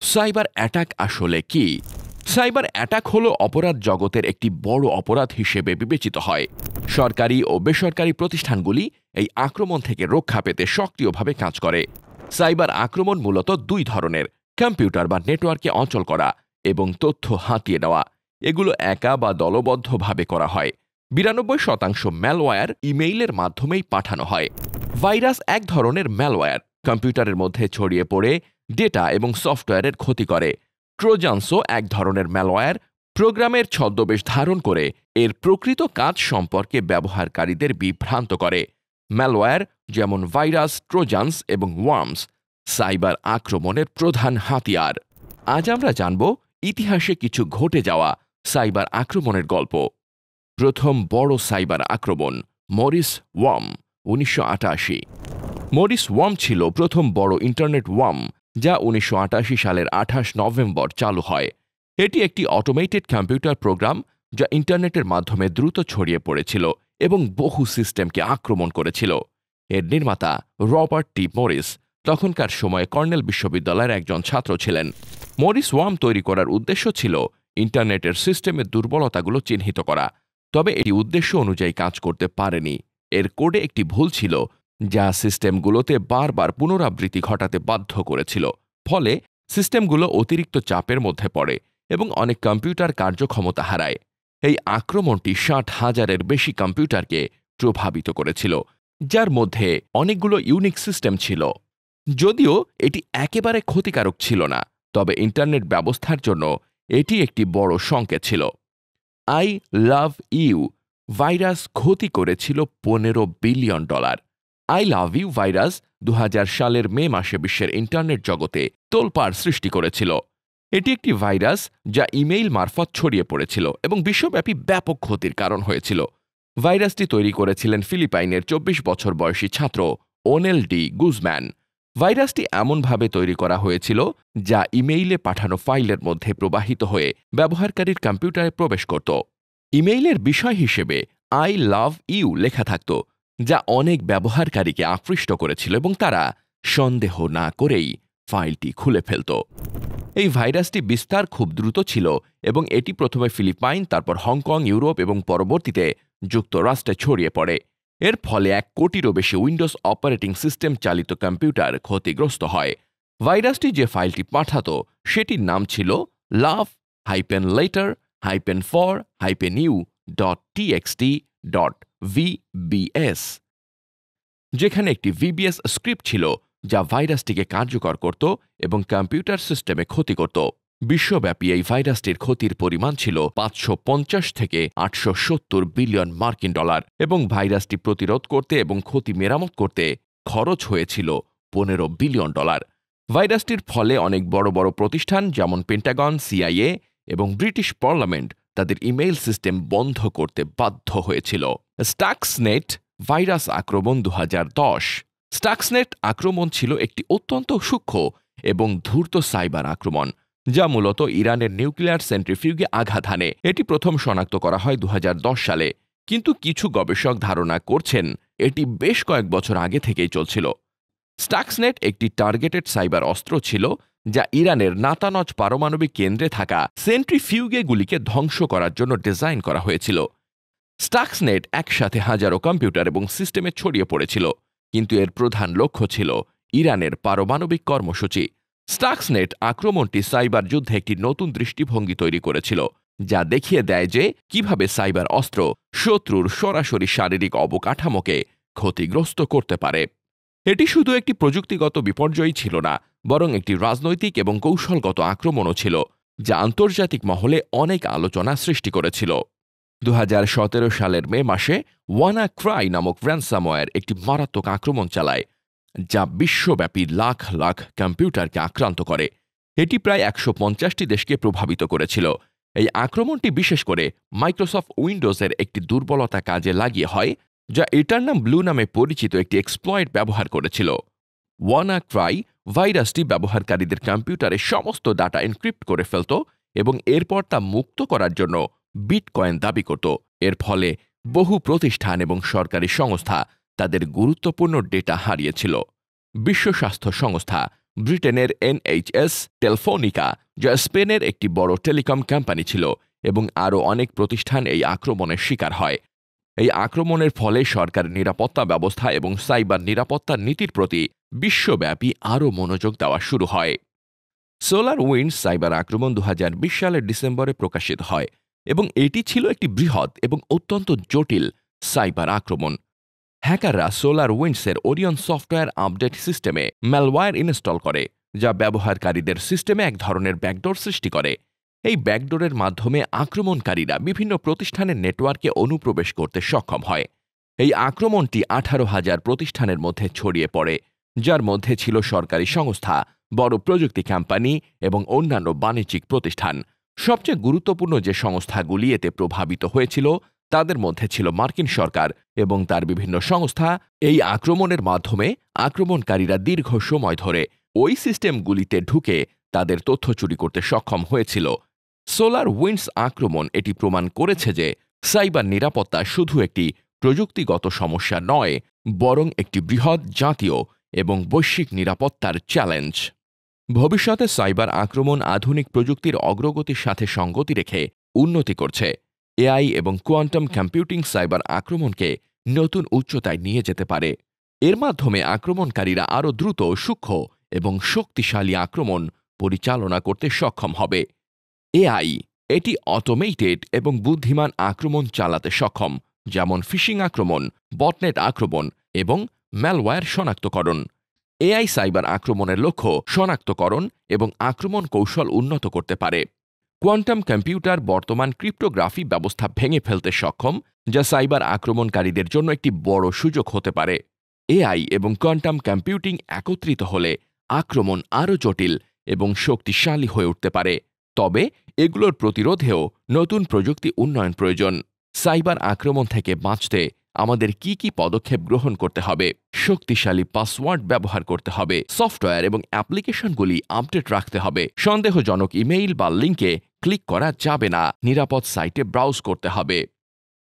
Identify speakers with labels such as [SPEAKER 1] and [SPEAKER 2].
[SPEAKER 1] Cyber attack আসলে কি? Cyber attack হলো অপরাধ জগতের একটি বড় অপরাধ হিসেবে বিবেচিত হয়। সরকারি ও বেসরকারি প্রতিষ্ঠানগুলি এই আক্রমণ থেকে রক্ষা পেতে সক্রিয়ভাবে কাজ করে। সাইবার আক্রমণ মূলত দুই ধরনের: কম্পিউটার বা নেটওয়ার্কে অচল করা এবং তথ্য হাতিয়ে নেওয়া। এগুলো একা বা দলবদ্ধভাবে করা হয়। 92% ম্যালওয়্যার ইমেইলের মাধ্যমেই পাঠানো হয়। ভাইরাস এক ধরনের ম্যালওয়্যার, কম্পিউটারের মধ্যে ছড়িয়ে পড়ে ডেটা এবং সফটওয়্যারের ক্ষতি করে। ট্রোজানসও এক ধরনের ম্যালওয়্যার, প্রোগ্রামের ছদ্মবেশ ধারণ করে এর প্রকৃত কাজ সম্পর্কে ব্যবহারকারীদের বিভ্রান্ত করে। ম্যালওয়্যার যেমন ভাইরাস, ট্রোজানস এবং ওয়ার্মস সাইবার আক্রমণের প্রধান হাতিয়ার। আজ আমরা জানব ইতিহাসে কিছু ঘটে যাওয়া সাইবার আক্রমণের গল্প। প্রথম বড় সাইবার আক্রমণ, মরিস ওয়ার্ম, 1988। মরিস ওয়ার্ম ছিল প্রথম বড় ইন্টারনেট ওয়ার্ম, যা 1988 সালের 28 নভেম্বর চালু হয়। এটি একটি অটোমেটেড কম্পিউটার প্রোগ্রাম যা ইন্টারনেটের মাধ্যমে দ্রুত ছড়িয়ে পড়েছিল এবং বহু সিস্টেমকে আক্রমণ করেছিল। এর নির্মাতা রবার্ট টি মরিস তখনকার সময়ে কর্নেল বিশ্ববিদ্যালয়ের একজন ছাত্র ছিলেন। মরিস ওয়ার্ম তৈরি করার উদ্দেশ্য ছিল ইন্টারনেটের সিস্টেমের দুর্বলতাগুলো চিহ্নিত করা, তবে এটি উদ্দেশ্য অনুযায়ী কাজ করতে পারেনি। এর কোডে একটি ভুল ছিল যা সিস্টেমগুলোতে বারবার পুনরাবৃত্তি ঘটাতে বাধ্য করেছিল। ফলে সিস্টেমগুলো অতিরিক্ত চাপের মধ্যে পড়ে এবং অনেক কম্পিউটার কার্যক্ষমতা হারায়। এই আক্রমণটি 60,000-এর বেশি কম্পিউটারকে প্রভাবিত করেছিল, যার মধ্যে অনেকগুলো ইউনিক সিস্টেম ছিল। যদিও এটি একেবারে ক্ষতিকারক ছিল না, তবে ইন্টারনেট ব্যবস্থার জন্য এটি একটি বড় সংকেত ছিল। আই লাভ ইউ ভাইরাস ক্ষতি করেছিল $15 billion. I love you virus 2000 সালের মে মাসে বিশ্বের ইন্টারনেট জগতে তোলপাড় সৃষ্টি করেছিল। এটি একটি ভাইরাস যা ইমেইল মারফত ছড়িয়ে পড়েছিল এবং বিশ্বব্যাপী ব্যাপক ক্ষতির কারণ হয়েছিল। ভাইরাসটি তৈরি করেছিলেন ফিলিপাইনের 24 বছর বয়সী ছাত্র ওনেল ডি গুজম্যান। ভাইরাসটি এমনভাবে তৈরি করা হয়েছিল যা ইমেইলে পাঠানো ফাইলের মধ্যে প্রবাহিত হয়ে ব্যবহারকারীর কম্পিউটারে প্রবেশ করত। ইমেইলের বিষয় হিসেবে আই লাভ ইউ লেখা থাকত, যা অনেক ব্যবহারকারীকে আকৃষ্ট করেছিল এবং তারা সন্দেহ না করেই ফাইলটি খুলে ফেলত। এই ভাইরাসটি বিস্তার খুব দ্রুত ছিল এবং এটি প্রথমে ফিলিপাইন, তারপর হংকং, ইউরোপ এবং পরবর্তীতে যুক্তরাষ্ট্রে ছড়িয়ে পড়ে। এর ফলে 1 কোটিরও বেশি উইন্ডোজ অপারেটিং সিস্টেম চালিত কম্পিউটার ক্ষতিগ্রস্ত হয়। ভাইরাসটি যে ফাইলটি পাঠাত সেটির নাম ছিল love-later-for-u.txt.vbs, যেখানে একটি VBS স্ক্রিপ্ট ছিল যা ভাইরাসটিকে কার্যকর করত এবং কম্পিউটার সিস্টেমে ক্ষতি করত। বিশ্বব্যাপী এই ভাইরাসটির ক্ষতির পরিমাণ ছিল 550 থেকে 870 বিলিয়ন মার্কিন ডলার এবং ভাইরাসটি প্রতিরোধ করতে এবং ক্ষতি মেরামত করতে খরচ হয়েছিল $15 বিলিয়ন। ভাইরাসটির ফলে অনেক বড় বড় প্রতিষ্ঠান যেমন পেন্টাগন, CIA এবং ব্রিটিশ পার্লামেন্ট তাদের ইমেইল সিস্টেম বন্ধ করতে বাধ্য হয়েছিল। স্টাক্সনেট ভাইরাস আক্রমণ 2010। স্টাক্সনেট আক্রমণ ছিল একটি অত্যন্ত সূক্ষ্ম এবং ধূর্ত সাইবার আক্রমণ, যা মূলত ইরানের নিউক্লিয়ার সেন্ট্রিফিউগে আঘাত হানে। এটি প্রথম শনাক্ত করা হয় 2010 সালে, কিন্তু কিছু গবেষক ধারণা করছেন এটি বেশ কয়েক বছর আগে থেকেই চলছিল। স্টাক্সনেট একটি টার্গেটেড সাইবার অস্ত্র ছিল যা ইরানের নাতানজ পারমাণবিক কেন্দ্রে থাকা সেন্ট্রিফিউগেগুলিকে ধ্বংস করার জন্য ডিজাইন করা হয়েছিল। স্টাক্সনেট একসাথে হাজারো কম্পিউটার এবং সিস্টেমে ছড়িয়ে পড়েছিল, কিন্তু এর প্রধান লক্ষ্য ছিল ইরানের পারমাণবিক কর্মসূচি। স্টাক্সনেট আক্রমণটি সাইবার যুদ্ধে একটি নতুন দৃষ্টিভঙ্গি তৈরি করেছিল, যা দেখিয়ে দেয় যে কিভাবে সাইবার অস্ত্র শত্রুর সরাসরি শারীরিক অবকাঠামোকে ক্ষতিগ্রস্ত করতে পারে। এটি শুধু একটি প্রযুক্তিগত বিপর্যয় ছিল না, বরং একটি রাজনৈতিক এবং কৌশলগত আক্রমণও ছিল, যা আন্তর্জাতিক মহলে অনেক আলোচনা সৃষ্টি করেছিল। 2017 সালের মে মাসে ওয়ানাক্রাই নামক র্যানসামওয়্যার একটি মারাত্মক আক্রমণ চালায়, যা বিশ্বব্যাপী লাখ লাখ কম্পিউটারকে আক্রান্ত করে। এটি প্রায় 150টি দেশকে প্রভাবিত করেছিল। এই আক্রমণটি বিশেষ করে মাইক্রোসফট উইন্ডোজের একটি দুর্বলতা কাজে লাগিয়ে হয়, যা ইটারনাম ব্লু নামে পরিচিত একটি এক্সপ্লয়েট ব্যবহার করেছিল। ওয়ানাক্রাই ভাইরাসটি ব্যবহারকারীদের কম্পিউটারে সমস্ত ডাটা এনক্রিপ্ট করে ফেলত এবং এরপর তা মুক্ত করার জন্য বিটকয়েন দাবি করত। এর ফলে বহু প্রতিষ্ঠান এবং সরকারি সংস্থা তাদের গুরুত্বপূর্ণ ডেটা হারিয়েছিল। বিশ্ব স্বাস্থ্য সংস্থা ব্রিটেনের NHS টেলফোনিকা, যা স্পেনের একটি বড় টেলিকম কোম্পানি ছিল, এবং আরও অনেক প্রতিষ্ঠান এই আক্রমণের শিকার হয়। এই আক্রমণের ফলে সরকারের নিরাপত্তা ব্যবস্থা এবং সাইবার নিরাপত্তার নীতির প্রতি বিশ্বব্যাপী আরও মনোযোগ দেওয়া শুরু হয়। SolarWinds সাইবার আক্রমণ 2020 সালের ডিসেম্বরে প্রকাশিত হয়, এবং এটি ছিল একটি বৃহৎ এবং অত্যন্ত জটিল সাইবার আক্রমণ। হ্যাকাররা SolarWinds-এর ওরিয়ন সফটওয়্যার আপডেট সিস্টেমে ম্যালওয়্যার ইনস্টল করে, যা ব্যবহারকারীদের সিস্টেমে এক ধরনের ব্যাকডোর সৃষ্টি করে। এই ব্যাকডোরের মাধ্যমে আক্রমণকারীরা বিভিন্ন প্রতিষ্ঠানের নেটওয়ার্কে অনুপ্রবেশ করতে সক্ষম হয়। এই আক্রমণটি 18,000 প্রতিষ্ঠানের মধ্যে ছড়িয়ে পড়ে, যার মধ্যে ছিল সরকারি সংস্থা, বড় প্রযুক্তি কোম্পানি এবং অন্যান্য বাণিজ্যিক প্রতিষ্ঠান। সবচেয়ে গুরুত্বপূর্ণ যে সংস্থাগুলি এতে প্রভাবিত হয়েছিল তাদের মধ্যে ছিল মার্কিন সরকার এবং তার বিভিন্ন সংস্থা। এই আক্রমণের মাধ্যমে আক্রমণকারীরা দীর্ঘ সময় ধরে ওই সিস্টেমগুলিতে ঢুকে তাদের তথ্য চুরি করতে সক্ষম হয়েছিল। SolarWinds আক্রমণ এটি প্রমাণ করেছে যে সাইবার নিরাপত্তা শুধু একটি প্রযুক্তিগত সমস্যা নয়, বরং একটি বৃহৎ জাতীয় এবং বৈশ্বিক নিরাপত্তার চ্যালেঞ্জ। ভবিষ্যতে সাইবার আক্রমণ আধুনিক প্রযুক্তির অগ্রগতির সাথে সঙ্গতি রেখে উন্নতি করছে। AI এবং কোয়ান্টাম কম্পিউটিং সাইবার আক্রমণকে নতুন উচ্চতায় নিয়ে যেতে পারে। এর মাধ্যমে আক্রমণকারীরা আরও দ্রুত, সূক্ষ্ম এবং শক্তিশালী আক্রমণ পরিচালনা করতে সক্ষম হবে। AI এটি অটোমেটেড এবং বুদ্ধিমান আক্রমণ চালাতে সক্ষম, যেমন ফিশিং আক্রমণ, বটনেট আক্রমণ এবং ম্যালওয়্যার শনাক্তকরণ। AI সাইবার আক্রমণের লক্ষ্য শনাক্তকরণ এবং আক্রমণ কৌশল উন্নত করতে পারে। কোয়ান্টাম কম্পিউটার বর্তমান ক্রিপ্টোগ্রাফি ব্যবস্থা ভেঙে ফেলতে সক্ষম, যা সাইবার আক্রমণকারীদের জন্য একটি বড় সুযোগ হতে পারে। AI এবং কোয়ান্টাম কম্পিউটিং একত্রিত হলে আক্রমণ আরও জটিল এবং শক্তিশালী হয়ে উঠতে পারে। তবে এগুলোর প্রতিরোধেও নতুন প্রযুক্তি উন্নয়ন প্রয়োজন। সাইবার আক্রমণ থেকে বাঁচতে আমাদের কি পদক্ষেপ গ্রহণ করতে হবে? শক্তিশালী পাসওয়ার্ড ব্যবহার করতে হবে, সফটওয়্যার এবং অ্যাপ্লিকেশনগুলি আপডেট রাখতে হবে, সন্দেহজনক ইমেইল বা লিঙ্কে ক্লিক করা যাবে না, নিরাপদ সাইটে ব্রাউজ করতে হবে।